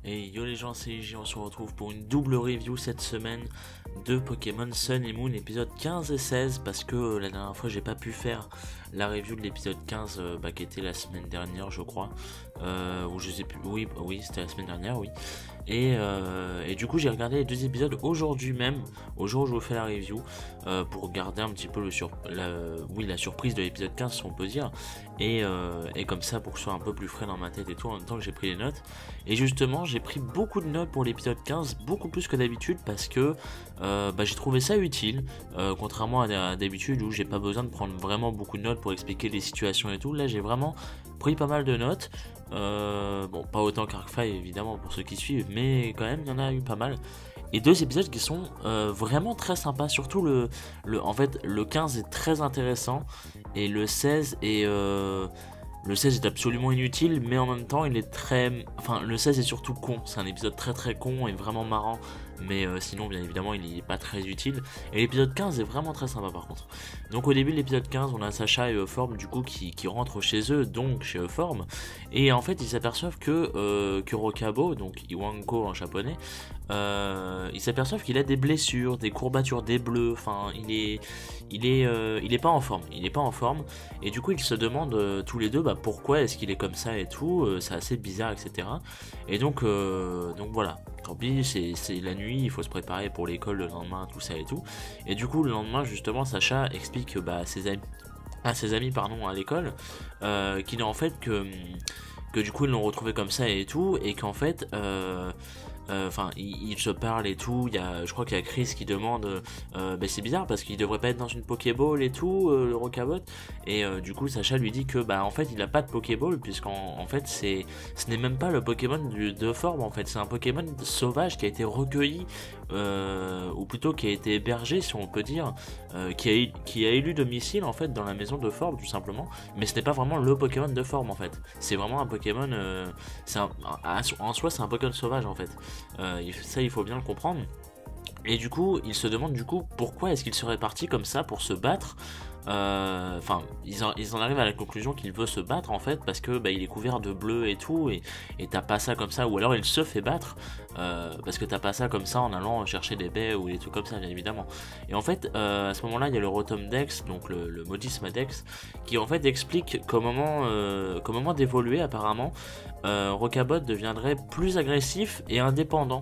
Et yo les gens, c'est IJ, on se retrouve pour une double review cette semaine de Pokémon Sun et Moon épisode 15 et 16 parce que la dernière fois j'ai pas pu faire la review de l'épisode 15 qui était la semaine dernière je crois, ou je sais plus, oui c'était la semaine dernière, oui. Et du coup j'ai regardé les deux épisodes aujourd'hui même, au jour où je vous fais la review, pour garder un petit peu la surprise de l'épisode 15 si on peut dire, et comme ça pour que ce soit un peu plus frais dans ma tête et tout, en même temps que j'ai pris les notes. Et justement j'ai pris beaucoup de notes pour l'épisode 15, beaucoup plus que d'habitude parce que j'ai trouvé ça utile, contrairement à d'habitude où j'ai pas besoin de prendre vraiment beaucoup de notes pour expliquer les situations et tout. Là j'ai vraiment pris pas mal de notes, bon pas autant qu'Arcfly évidemment pour ceux qui suivent, mais quand même il y en a eu pas mal. Et deux épisodes qui sont vraiment très sympas, surtout en fait le 15 est très intéressant et le 16 est... le 16 est absolument inutile, mais en même temps il est très... Enfin le 16 est surtout con, c'est un épisode très très con et vraiment marrant, mais sinon bien évidemment il est pas très utile. Et l'épisode 15 est vraiment très sympa par contre. Donc au début de l'épisode 15 on a Sacha et Euform du coup qui rentrent chez eux, donc chez Euform, et en fait ils s'aperçoivent que Rokabo, donc Iwanko en japonais, ils s'aperçoivent qu'il a des blessures, des courbatures, des bleus, enfin il est pas en forme, et du coup ils se demandent tous les deux pourquoi est-ce qu'il est comme ça et tout, c'est assez bizarre, etc. Et donc voilà, tant pis, c'est la nuit, il faut se préparer pour l'école le lendemain, tout ça et tout. Et du coup le lendemain justement Sacha explique à ses amis pardon, à l'école, qu'il est en fait que du coup ils l'ont retrouvé comme ça et tout, et qu'en fait ils se parlent et tout. Je crois qu'il y a Chris qui demande c'est bizarre parce qu'il devrait pas être dans une Pokéball et tout, le Rocabot. Et du coup Sacha lui dit que en fait il a pas de Pokéball, puisqu'en fait ce n'est même pas le Pokémon de forme, en fait c'est un Pokémon sauvage qui a été recueilli, ou plutôt qui a été hébergé si on peut dire, qui a élu domicile en fait dans la maison de forme tout simplement. Mais ce n'est pas vraiment le Pokémon de forme en fait, c'est vraiment un Pokémon, en soi c'est un Pokémon sauvage en fait. Ça il faut bien le comprendre. Et du coup il se demande du coup pourquoi est-ce qu'il serait parti comme ça pour se battre. Ils en arrivent à la conclusion qu'il veut se battre en fait parce que il est couvert de bleu et tout, et t'as pas ça comme ça, ou alors il se fait battre, parce que t'as pas ça comme ça en allant chercher des baies ou des trucs comme ça bien évidemment. Et en fait à ce moment là il y a le Rotom Dex, donc le Modisme Dex, qui en fait explique qu'au moment d'évoluer apparemment, Rocabot deviendrait plus agressif et indépendant.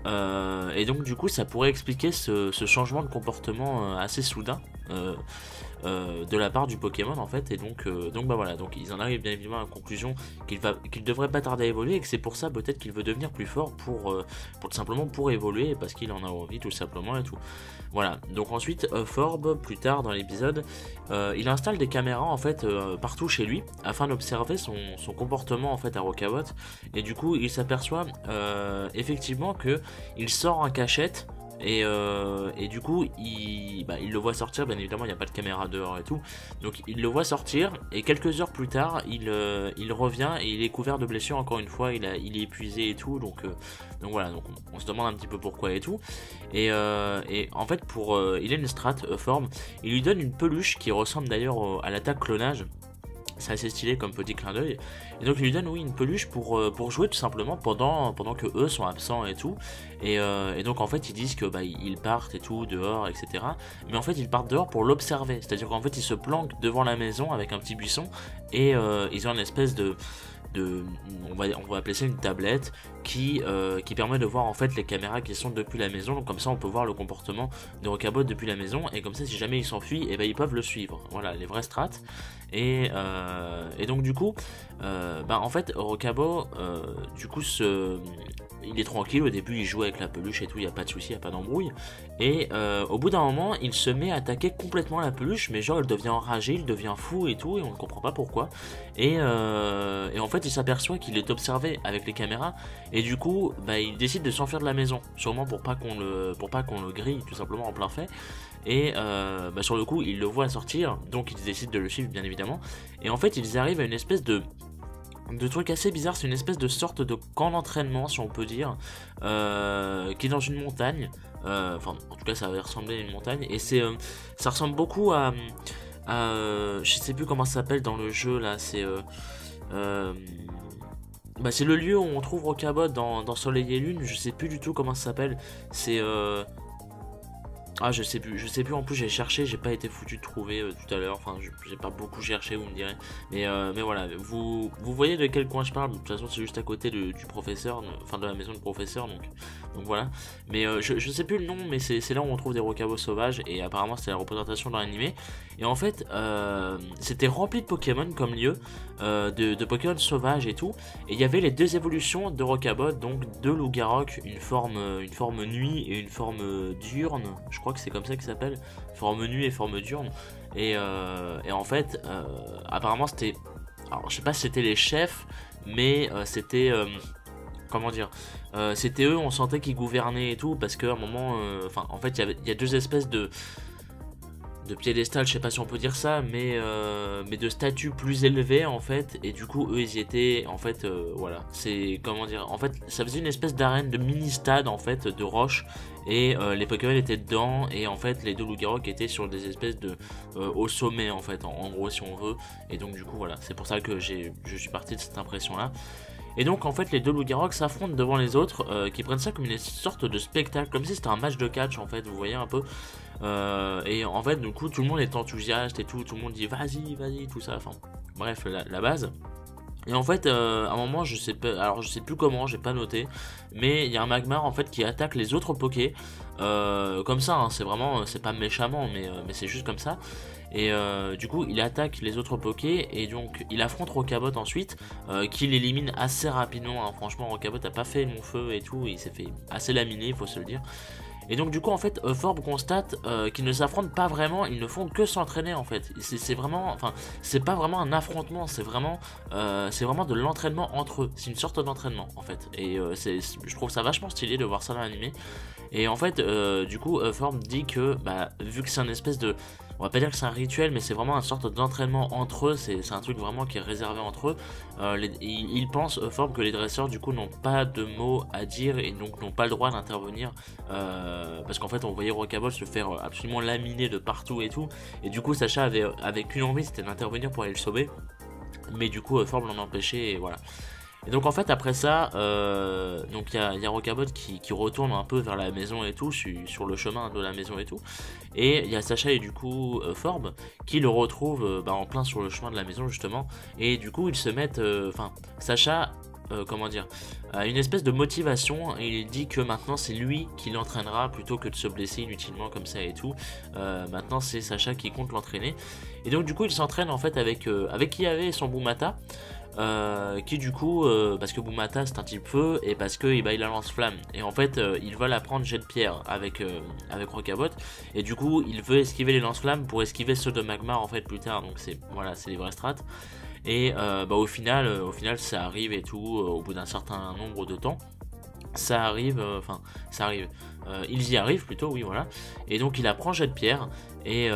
Et donc du coup ça pourrait expliquer ce changement de comportement assez soudain, de la part du Pokémon en fait. Et donc voilà, donc ils en arrivent bien évidemment à la conclusion qu'il devrait pas tarder à évoluer, et que c'est pour ça peut-être qu'il veut devenir plus fort pour tout simplement pour évoluer, parce qu'il en a envie tout simplement et tout. Voilà, donc ensuite Forb plus tard dans l'épisode, il installe des caméras en fait partout chez lui afin d'observer son comportement en fait à Rocabot. Et du coup il s'aperçoit effectivement que il sort en cachette. Et du coup il le voit sortir, bien évidemment il n'y a pas de caméra dehors et tout, donc il le voit sortir, et quelques heures plus tard il revient et il est couvert de blessures encore une fois, il est épuisé et tout, donc voilà, donc on se demande un petit peu pourquoi et tout. Et en fait il a une strat forme, il lui donne une peluche qui ressemble d'ailleurs à l'attaque clonage. C'est assez stylé comme petit clin d'œil. Et donc il lui donne une peluche pour jouer tout simplement pendant que eux sont absents et tout. Et donc en fait ils disent que ils partent et tout dehors, etc. Mais en fait ils partent dehors pour l'observer. C'est-à-dire qu'en fait ils se planquent devant la maison avec un petit buisson, et ils ont une espèce on va appeler ça une tablette qui permet de voir en fait les caméras qui sont depuis la maison. Donc comme ça on peut voir le comportement de Rocabot depuis la maison, et comme ça si jamais il s'enfuit, et ils peuvent le suivre. Voilà les vraies strats. Et donc du coup en fait Rocabot du coup il est tranquille au début, il joue avec la peluche et tout, il n'y a pas de souci, il n'y a pas d'embrouille. Et au bout d'un moment il se met à attaquer complètement la peluche, mais genre il devient enragé, il devient fou et tout, et on ne comprend pas pourquoi. Et en fait il s'aperçoit qu'il est observé avec les caméras, et du coup il décide de s'enfuir de la maison, sûrement pour pas qu'on le grille tout simplement en plein fait. Et sur le coup il le voit sortir, donc il décide de le suivre bien évidemment. Et en fait ils arrivent à une espèce de truc assez bizarre, c'est une espèce de sorte de camp d'entraînement si on peut dire, qui est dans une montagne, en tout cas ça va ressembler à une montagne, et ça ressemble beaucoup à je sais plus comment ça s'appelle dans le jeu là, c'est Bah, c'est le lieu où on trouve Rocabot dans Soleil et Lune, je sais plus du tout comment ça s'appelle. C'est ah, je sais plus, en plus j'ai cherché, j'ai pas été foutu de trouver tout à l'heure, enfin j'ai pas beaucoup cherché, vous me direz, mais voilà, vous voyez de quel coin je parle, de toute façon c'est juste à côté du professeur, enfin de la maison du professeur, donc voilà, mais je sais plus le nom, mais c'est là où on trouve des rocabots sauvages, et apparemment c'était la représentation dans l'animé, et en fait c'était rempli de Pokémon comme lieu, de Pokémon sauvages et tout, et il y avait les deux évolutions de Rocabot, donc deux Loup-Garok, une forme nuit et une forme diurne, je crois que c'est comme ça qu'il s'appelle, forme nuit et forme diurne, et en fait, apparemment c'était, alors je sais pas si c'était les chefs, mais c'était, comment dire, c'était eux, on sentait qu'ils gouvernaient et tout, parce qu'à un moment, enfin en fait il y a deux espèces de piédestal, je sais pas si on peut dire ça, mais de statues plus élevées en fait, et du coup eux ils y étaient, en fait, voilà, c'est, comment dire, en fait ça faisait une espèce d'arène, de mini stade en fait, de roches, et les Pokémon étaient dedans, et en fait les deux Loup-Garok étaient sur des espèces de, au sommet en fait, en gros si on veut, et donc du coup voilà, c'est pour ça que je suis parti de cette impression là. Et donc en fait les deux Loup-Garok s'affrontent devant les autres, qui prennent ça comme une sorte de spectacle, comme si c'était un match de catch en fait, vous voyez un peu. Et en fait du coup tout le monde est enthousiaste et tout le monde dit vas-y, tout ça, enfin bref la base. Et en fait à un moment je sais pas, alors je sais plus comment, j'ai pas noté, mais il y a un Magmar en fait qui attaque les autres Pokés, comme ça, hein, c'est vraiment, c'est pas méchamment, mais c'est juste comme ça. Et du coup il attaque les autres Pokés, et donc il affronte Rocabot ensuite, qui l'élimine assez rapidement, hein. Franchement Rocabot a pas fait long feu et tout, il s'est fait assez laminer, il faut se le dire. Et donc du coup en fait Forb constate qu'ils ne s'affrontent pas vraiment, ils ne font que s'entraîner en fait. C'est vraiment, enfin c'est pas vraiment un affrontement, c'est vraiment de l'entraînement entre eux, c'est une sorte d'entraînement en fait. Et je trouve ça vachement stylé de voir ça dans l'animé. Et en fait du coup Forb dit que bah, vu que c'est un espèce de, on va pas dire que c'est un rituel, mais c'est vraiment une sorte d'entraînement entre eux, c'est un truc vraiment qui est réservé entre eux. Il pense, Forb, que les dresseurs du coup n'ont pas de mots à dire, et donc n'ont pas le droit d'intervenir, parce qu'en fait on voyait Rocabot se faire absolument laminer de partout et tout, et du coup Sacha avait qu'une envie, c'était d'intervenir pour aller le sauver, mais du coup Forb l'en empêchait, et voilà. Et donc en fait après ça, donc il y a Rocabot qui retourne un peu vers la maison et tout, sur le chemin de la maison et tout, et il y a Sacha et du coup Forb qui le retrouvent bah, en plein sur le chemin de la maison justement, et du coup ils se mettent, enfin Sacha, comment dire, a une espèce de motivation, et il dit que maintenant c'est lui qui l'entraînera plutôt que de se blesser inutilement comme ça et tout. Maintenant c'est Sacha qui compte l'entraîner, et donc du coup il s'entraîne en fait avec Kiawe et son Boumata. Qui du coup, parce que Boumata c'est un type feu, et parce que bah, il a lance-flamme, et en fait ils veulent apprendre jet de pierre avec Rocabot, et du coup il veut esquiver les lance-flammes pour esquiver ceux de Magmar en fait plus tard, donc c'est, voilà, c'est les vraies strats. Et bah, au final ça arrive et tout, au bout d'un certain nombre de temps ça arrive, ça arrive, ils y arrivent plutôt, oui voilà, et donc il apprend jet de pierre, et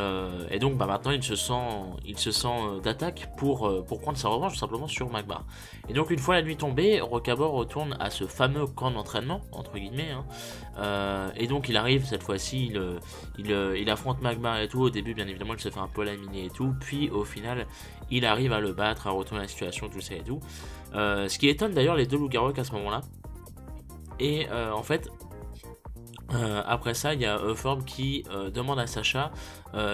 donc bah, maintenant il se sent d'attaque pour prendre sa revanche tout simplement sur Magmar. Et donc une fois la nuit tombée, Rocabot retourne à ce fameux camp d'entraînement entre guillemets, hein. Et donc il arrive cette fois-ci, il affronte Magmar et tout. Au début bien évidemment il se fait un peu laminer et tout, puis au final il arrive à le battre, à retourner la situation, tout ça et tout, ce qui étonne d'ailleurs les deux Loup-Garok à ce moment là. Et en fait après ça il y a Forb qui demande à Sacha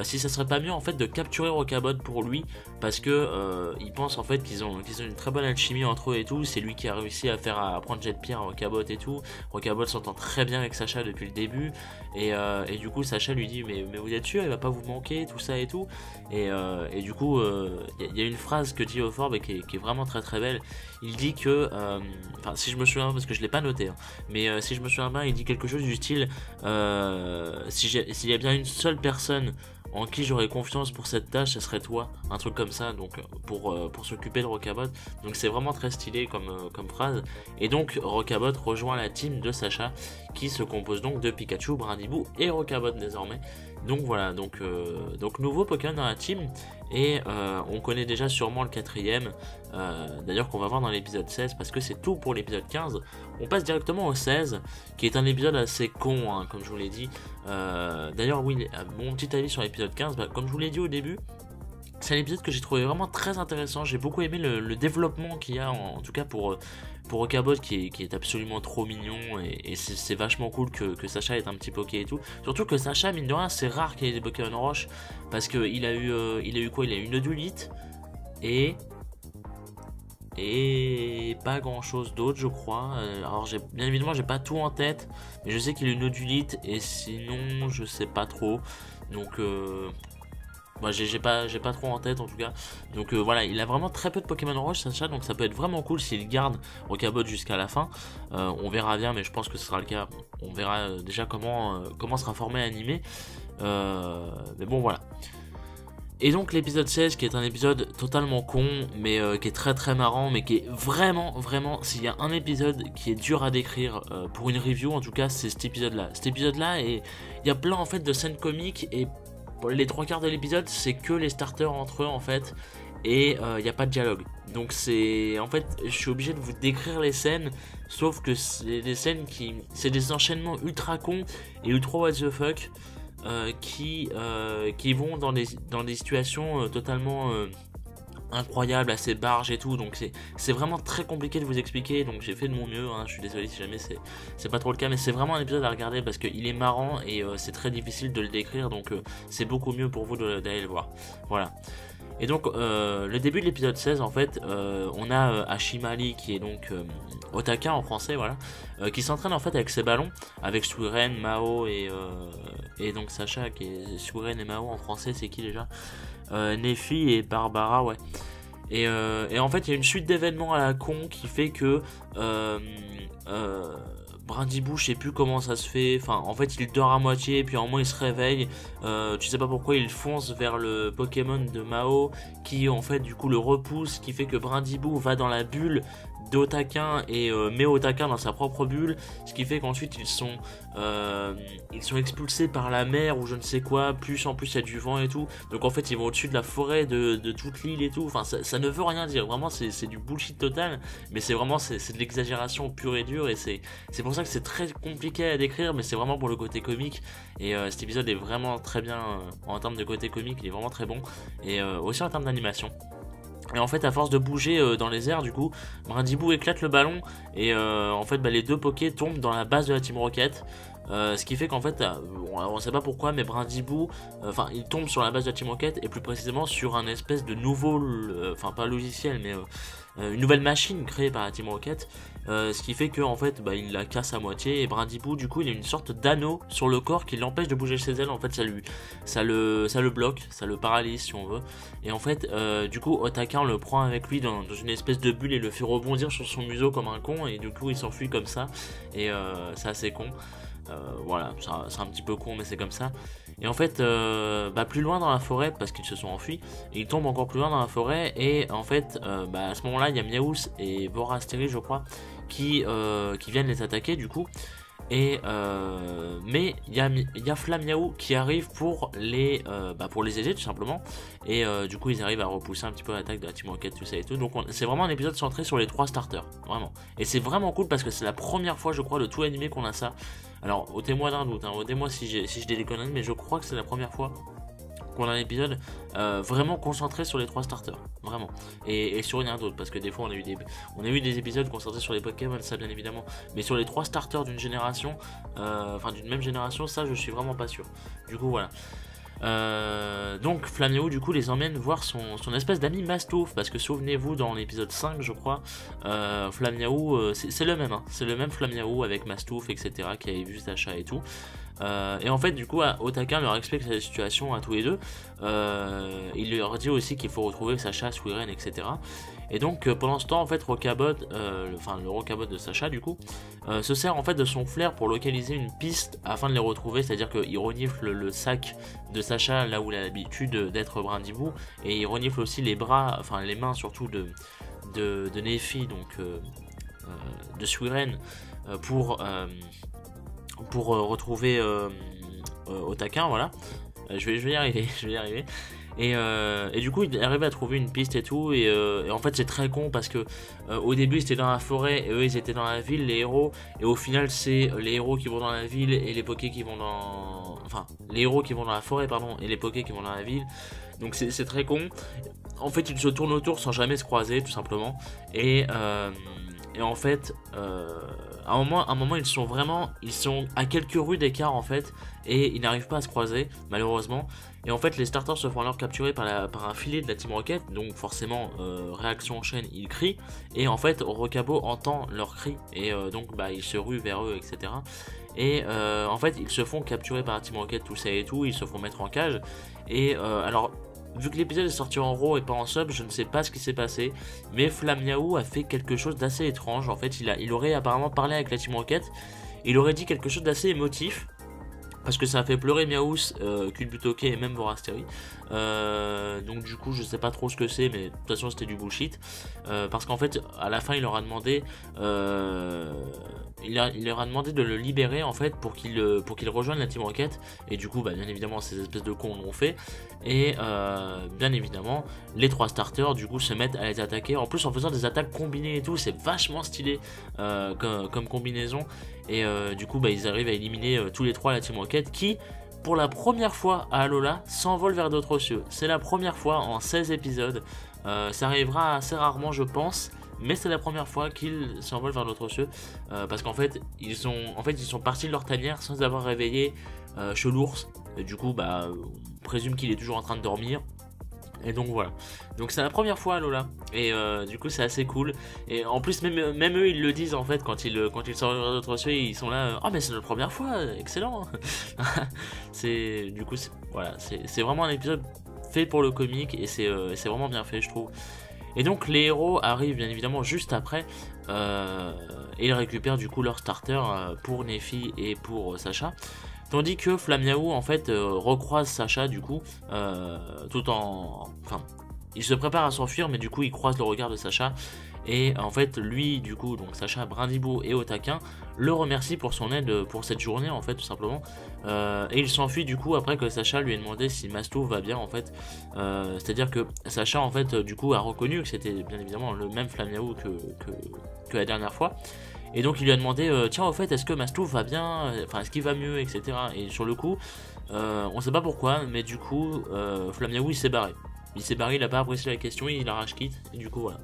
si ça serait pas mieux en fait de capturer Rocabot pour lui, parce que il pense en fait qu'ils ont une très bonne alchimie entre eux et tout. C'est lui qui a réussi à faire apprendre jet de pierre à Rocabot et tout. Rocabot s'entend très bien avec Sacha depuis le début, et du coup Sacha lui dit mais vous êtes sûr il va pas vous manquer, tout ça et tout, et du coup il y a une phrase que dit Forb et qui est vraiment très très belle. Il dit que enfin si je me souviens, parce que je l'ai pas noté, hein, mais si je me souviens bien, il dit quelque chose du style s'il y a bien une seule personne en qui j'aurais confiance pour cette tâche, ce serait toi, un truc comme ça, donc pour s'occuper de Rocabot. Donc c'est vraiment très stylé comme phrase. Et donc Rocabot rejoint la team de Sacha, qui se compose donc de Pikachu, Brindibou et Rocabot désormais. Donc voilà, donc nouveau Pokémon dans la team, et on connaît déjà sûrement le quatrième, d'ailleurs qu'on va voir dans l'épisode 16, parce que c'est tout pour l'épisode 15. On passe directement au 16, qui est un épisode assez con, hein, comme je vous l'ai dit. D'ailleurs oui, mon petit avis sur l'épisode 15, bah, comme je vous l'ai dit au début, c'est un épisode que j'ai trouvé vraiment très intéressant. J'ai beaucoup aimé le développement qu'il y a, en tout cas pour Rocabot, qui est absolument trop mignon. Et c'est vachement cool que Sacha ait un petit Poké et tout. Surtout que Sacha, mine de rien, c'est rare qu'il ait des Pokémon roche. Parce qu'il a eu quoi? Il a eu une Odulite et pas grand chose d'autre, je crois. Alors bien évidemment j'ai pas tout en tête, mais je sais qu'il a une Odulite, et sinon je sais pas trop. Donc bah, j'ai pas trop en tête en tout cas. Donc voilà, il a vraiment très peu de Pokémon Roche, Sacha, donc ça peut être vraiment cool s'il garde Rocabot jusqu'à la fin. On verra bien, mais je pense que ce sera le cas. On verra déjà comment sera formé l'animé. Mais bon, voilà. Et donc l'épisode 16, qui est un épisode totalement con, mais qui est très très marrant, mais qui est vraiment, s'il y a un épisode qui est dur à décrire pour une review, en tout cas, c'est cet épisode-là. Cet épisode-là, et il y a plein en fait de scènes comiques, et les 3/4 de l'épisode, c'est que les starters entre eux en fait, et il n'y a pas de dialogue. Donc c'est, en fait, je suis obligé de vous décrire les scènes, sauf que c'est des scènes c'est des enchaînements ultra cons et ultra what the fuck. Qui vont dans des situations totalement incroyables, assez barges et tout, donc c'est vraiment très compliqué de vous expliquer, donc j'ai fait de mon mieux, hein. Je suis désolé si jamais c'est pas trop le cas, mais c'est vraiment un épisode à regarder parce qu'il est marrant et c'est très difficile de le décrire, donc c'est beaucoup mieux pour vous d'aller le voir. Voilà. Et donc le début de l'épisode 16, en fait, on a Hashimali, qui est donc Otaka en français, voilà, qui s'entraîne en fait avec ses ballons, avec Suiren, Mao et donc Sacha, qui est Suiren et Mao en français, c'est qui déjà? Nefi et Barbara, ouais. Et en fait, il y a une suite d'événements à la con qui fait que Brindibou, je sais plus comment ça se fait. Enfin, en fait, il dort à moitié, puis à un moment il se réveille. Tu sais pas pourquoi il fonce vers le Pokémon de Mao, qui en fait du coup le repousse, qui fait que Brindibou va dans la bulle d'Otakin et met Otakin dans sa propre bulle, ce qui fait qu'ensuite ils sont expulsés par la mer ou je ne sais quoi, plus en plus il y a du vent et tout, donc en fait ils vont au-dessus de la forêt de toute l'île et tout, enfin ça ne veut rien dire, vraiment c'est du bullshit total, mais c'est vraiment c'est de l'exagération pure et dure, et c'est pour ça que c'est très compliqué à décrire, mais c'est vraiment pour le côté comique, et cet épisode est vraiment très bien en termes de côté comique, il est vraiment très bon, et aussi en termes d'animation. Et en fait, à force de bouger dans les airs, du coup, Brindibou éclate le ballon, et en fait, les deux Pokés tombent dans la base de la Team Rocket. Ce qui fait qu'en fait, on sait pas pourquoi, mais Brindibou, il tombe sur la base de la Team Rocket, et plus précisément sur un espèce de nouveau, pas logiciel, mais une nouvelle machine créée par la Team Rocket. Ce qui fait que en fait, il la casse à moitié, et Brindibou, du coup, il a une sorte d'anneau sur le corps qui l'empêche de bouger ses ailes. En fait, ça le bloque, ça le paralyse si on veut. Et en fait, du coup, Otaka le prend avec lui dans une espèce de bulle et le fait rebondir sur son museau comme un con, et du coup, il s'enfuit comme ça. Et c'est assez con. Voilà, c'est un petit peu con, mais c'est comme ça. Et en fait, plus loin dans la forêt, parce qu'ils se sont enfuis, et ils tombent encore plus loin dans la forêt, et en fait, à ce moment-là, il y a Miaous et Vorasteri, je crois, qui viennent les attaquer, du coup. Et mais il y a Flamiaou qui arrive pour les aider tout simplement, et du coup ils arrivent à repousser un petit peu l'attaque de la Team Rocket, tout ça et tout. Donc c'est vraiment un épisode centré sur les 3 starters, vraiment, et c'est vraiment cool parce que c'est la première fois, je crois, de tout l'animé qu'on a ça. Alors ôtez-moi d'un doute, hein, ôtez-moi si je dis des conneries, mais je crois que c'est la première fois qu'on a un épisode vraiment concentré sur les 3 starters, vraiment, et sur rien d'autre, parce que des fois on a eu des épisodes concentrés sur les Pokémon, ça bien évidemment, mais sur les 3 starters d'une génération, d'une même génération, ça je suis vraiment pas sûr. Du coup voilà. Donc Flamiaou du coup les emmène voir son espèce d'ami Mastouf, parce que souvenez-vous, dans l'épisode 5 je crois, Flamiaou, c'est le même, hein, c'est le même Flamiaou avec Mastouf, etc., qui avait vu Sacha et tout. Et en fait du coup Otaka leur explique la situation à tous les deux. Il leur dit aussi qu'il faut retrouver Sacha, Suiren, etc. Et donc pendant ce temps, en fait, Rocabot, le Rocabot de Sacha du coup, se sert en fait de son flair pour localiser une piste afin de les retrouver, c'est-à-dire qu'il renifle le sac de Sacha là où il a l'habitude d'être Brindibou, et il renifle aussi les bras, les mains surtout de Nefi, donc de Suiren, pour retrouver Otakin, voilà. Je vais y arriver. Et du coup, il arrive à trouver une piste et tout. Et en fait, c'est très con parce que au début, c'était dans la forêt et eux, ils étaient dans la ville, les héros. Et au final, c'est les héros qui vont dans la ville et les Pokés qui vont dans. Les héros qui vont dans la forêt, pardon, et les Pokés qui vont dans la ville. Donc c'est très con. En fait, ils se tournent autour sans jamais se croiser, tout simplement. Et en fait, à un moment, ils sont à quelques rues d'écart en fait, et ils n'arrivent pas à se croiser, malheureusement. Et en fait, les starters se font alors capturer par un filet de la Team Rocket, donc forcément, réaction en chaîne, ils crient. Et en fait, Rocabo entend leurs cris, et donc bah, il se rue vers eux, etc. Et en fait, ils se font capturer par la Team Rocket, tout ça et tout, ils se font mettre en cage. Et alors, vu que l'épisode est sorti en RAW et pas en sub, je ne sais pas ce qui s'est passé, mais Flammiaou a fait quelque chose d'assez étrange. En fait, il aurait apparemment parlé avec la Team Rocket, il aurait dit quelque chose d'assez émotif, parce que ça a fait pleurer Miaous, Culbutoke et même Vorasteri. Donc du coup je sais pas trop ce que c'est, mais de toute façon c'était du bullshit. Parce qu'en fait à la fin il leur a demandé il leur a demandé de le libérer en fait pour qu'il rejoigne la Team Rocket. Et du coup bah, bien évidemment ces espèces de cons l'ont fait. Et bien évidemment les 3 starters du coup se mettent à les attaquer. En plus en faisant des attaques combinées et tout, c'est vachement stylé comme combinaison. Et du coup bah, ils arrivent à éliminer tous les 3 la Team Rocket qui, pour la première fois à Alola, s'envole vers d'autres cieux. C'est la première fois en 16 épisodes. Ça arrivera assez rarement je pense, mais c'est la première fois qu'ils s'envolent vers d'autres cieux. Parce qu'en fait ils sont partis de leur tanière sans avoir réveillé Chelours. Et du coup bah, on présume qu'il est toujours en train de dormir. Et donc voilà, donc c'est la première fois à Lola, et du coup c'est assez cool. Et en plus même eux ils le disent en fait quand ils sortent vers d'autres cieux, ils sont là, ah mais c'est notre première fois, excellent. Du coup voilà, c'est vraiment un épisode fait pour le comique, et c'est vraiment bien fait je trouve. Et donc les héros arrivent bien évidemment juste après, et ils récupèrent du coup leur starter pour Nefi et pour Sacha. Tandis que Flammiaou en fait recroise Sacha du coup, enfin, il se prépare à s'enfuir, mais du coup il croise le regard de Sacha. Et en fait lui du coup, donc Sacha, Brindibou et Otaquin le remercie pour son aide pour cette journée en fait tout simplement. Et il s'enfuit du coup après que Sacha lui ait demandé si Mastou va bien en fait. C'est à dire que Sacha en fait du coup a reconnu que c'était bien évidemment le même Flammiaou que la dernière fois. Et donc il lui a demandé tiens au fait est-ce que Mastou va bien, enfin est-ce qu'il va mieux, etc. Et sur le coup on sait pas pourquoi, mais du coup Flammiaou il s'est barré. Il a pas apprécié la question, il arrache quitte, et du coup voilà.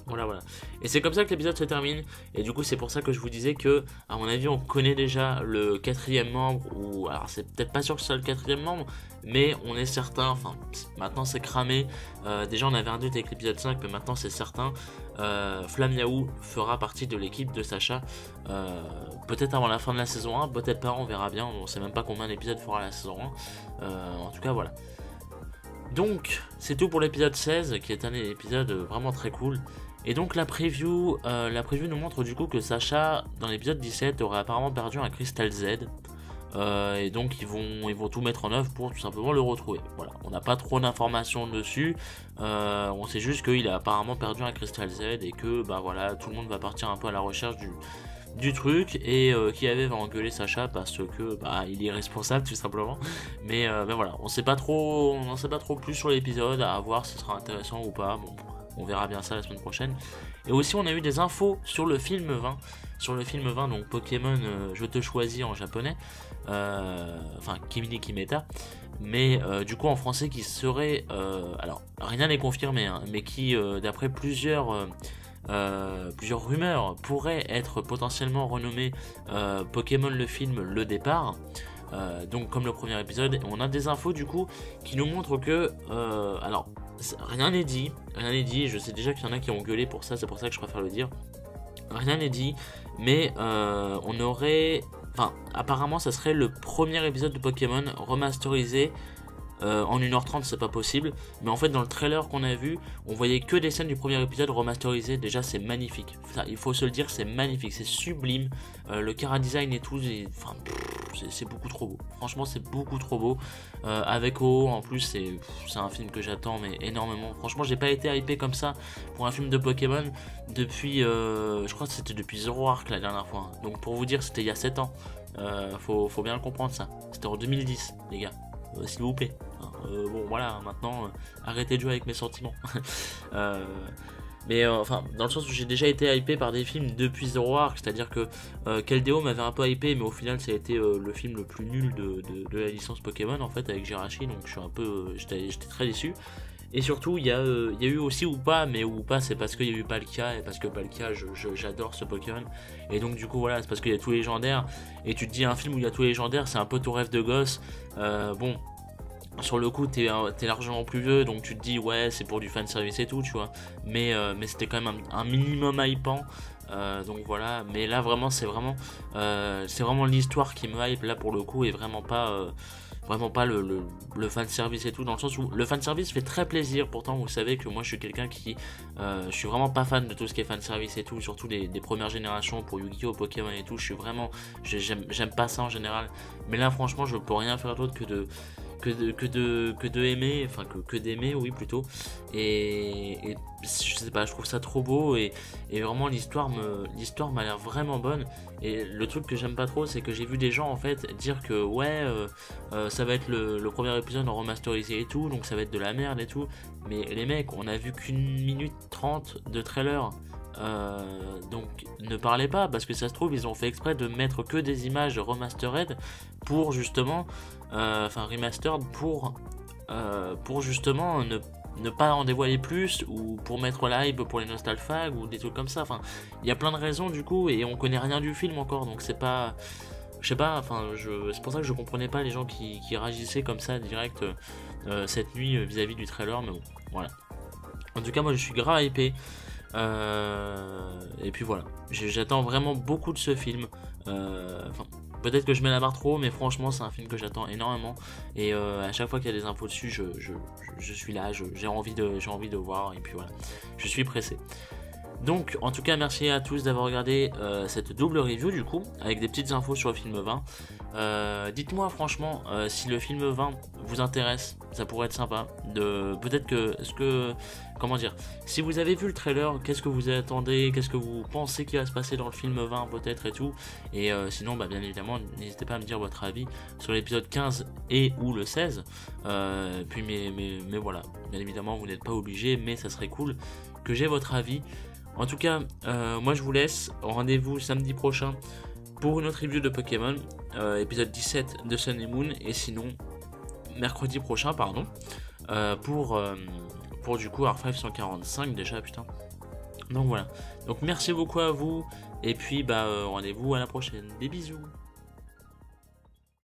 Voilà. Et c'est comme ça que l'épisode se termine. Et du coup c'est pour ça que je vous disais que, à mon avis, on connaît déjà le 4e membre. Ou alors c'est peut-être pas sûr que ce soit le 4e membre, mais on est certain, enfin maintenant c'est cramé. Déjà on avait un doute avec l'épisode 5, mais maintenant c'est certain. Flammiaou fera partie de l'équipe de Sacha. Peut-être avant la fin de la saison 1, peut-être pas, on verra bien. On sait même pas combien d'épisodes fera la saison 1. En tout cas voilà. Donc c'est tout pour l'épisode 16, qui est un épisode vraiment très cool. Et donc la preview nous montre du coup que Sacha dans l'épisode 17 aurait apparemment perdu un Crystal Z. Et donc ils vont tout mettre en œuvre pour tout simplement le retrouver. Voilà, on n'a pas trop d'informations dessus. On sait juste qu'il a apparemment perdu un Crystal Z, et que bah voilà, tout le monde va partir un peu à la recherche du truc, et Kiawe va engueuler Sacha parce que bah il est responsable tout simplement. Mais voilà, on n'en sait pas trop plus sur l'épisode, à voir si ce sera intéressant ou pas. Bon, on verra bien ça la semaine prochaine. Et aussi on a eu des infos sur le film 20. Sur le film 20, donc Pokémon Je te choisis en japonais. Enfin Kimi ni Kimeta. Mais du coup en français qui serait... alors rien n'est confirmé, hein, mais qui d'après plusieurs rumeurs pourrait être potentiellement renommé Pokémon le film Le Départ. Donc comme le premier épisode, on a des infos du coup qui nous montrent que alors rien n'est dit, je sais déjà qu'il y en a qui ont gueulé pour ça, c'est pour ça que je préfère le dire. Rien n'est dit, mais on aurait, enfin apparemment ça serait le premier épisode de Pokémon remasterisé. En 1h30 c'est pas possible, mais en fait dans le trailer qu'on a vu, on voyait que des scènes du premier épisode remasterisées. Déjà c'est magnifique, ça, il faut se le dire, c'est magnifique, c'est sublime, le chara design et tout, c'est beaucoup trop beau, franchement c'est beaucoup trop beau. Avec OO en plus, c'est un film que j'attends mais énormément. Franchement j'ai pas été hypé comme ça pour un film de Pokémon depuis je crois que c'était depuis Zero Arc la dernière fois, donc pour vous dire c'était il y a 7 ans. Faut bien le comprendre, ça c'était en 2010 les gars, s'il vous plaît. Bon voilà, maintenant arrêtez de jouer avec mes sentiments. Mais enfin, dans le sens où j'ai déjà été hypé par des films depuis Zero Arc, c'est-à-dire que Keldeo m'avait un peu hypé, mais au final ça a été le film le plus nul de la licence Pokémon en fait avec Jirachi, donc je suis un peu, j'étais très déçu. Et surtout, il y a eu aussi Woopa, mais Woopa c'est parce qu'il y a eu Palkia, et parce que Palkia, j'adore ce Pokémon. Et donc du coup voilà, c'est parce qu'il y a tous les légendaires, et tu te dis un film où il y a tous les légendaires, c'est un peu ton rêve de gosse. Bon, sur le coup t'es largement plus vieux, donc tu te dis ouais c'est pour du fanservice et tout, tu vois. Mais c'était quand même un minimum hypant. Donc voilà, mais là vraiment c'est vraiment l'histoire qui me hype là pour le coup, et vraiment pas le fanservice et tout, dans le sens où le fanservice fait très plaisir. Pourtant vous savez que moi je suis quelqu'un qui je suis vraiment pas fan de tout ce qui est fanservice et tout, surtout des premières générations pour Yu-Gi-Oh, Pokémon et tout. Je suis vraiment, j'aime pas ça en général, mais là franchement je peux rien faire d'autre que de aimer, enfin que d'aimer, oui plutôt. Et je sais pas, je trouve ça trop beau, et vraiment l'histoire m'a l'air vraiment bonne. Et le truc que j'aime pas trop, c'est que j'ai vu des gens en fait dire que ouais, ça va être le premier épisode en remasterisé et tout, donc ça va être de la merde et tout. Mais les mecs, on a vu qu'1 minute 30 de trailer. Donc ne parlez pas, parce que ça se trouve ils ont fait exprès de mettre que des images remastered pour justement enfin remastered pour justement ne pas en dévoiler plus, ou pour mettre la hype pour les nostalfags ou des trucs comme ça. Enfin, il y a plein de raisons du coup, et on connaît rien du film encore, donc c'est pas, je sais pas, enfin c'est pour ça que je comprenais pas les gens qui réagissaient comme ça direct cette nuit vis-à-vis du trailer, mais bon, voilà. En tout cas moi je suis grave hypé. Et puis voilà, j'attends vraiment beaucoup de ce film. Enfin, peut-être que je mets la barre trop, mais franchement c'est un film que j'attends énormément. Et à chaque fois qu'il y a des infos dessus, je suis là, j'ai envie de voir, et puis voilà, je suis pressé. Donc en tout cas merci à tous d'avoir regardé cette double review du coup, avec des petites infos sur le film 20. Dites-moi franchement si le film 20 vous intéresse, ça pourrait être sympa. Peut-être comment dire, si vous avez vu le trailer, qu'est-ce que vous attendez, qu'est-ce que vous pensez qui va se passer dans le film 20 peut-être et tout. Et sinon bah, bien évidemment n'hésitez pas à me dire votre avis sur l'épisode 15 et ou le 16. Puis mais voilà, bien évidemment vous n'êtes pas obligé, mais ça serait cool que j'ai votre avis. En tout cas, moi je vous laisse. Rendez-vous samedi prochain pour une autre review de Pokémon, épisode 17 de Sun et Moon, et sinon mercredi prochain, pardon, pour du coup R5 145 déjà, putain. Donc voilà. Donc merci beaucoup à vous, et puis bah rendez-vous à la prochaine. Des bisous.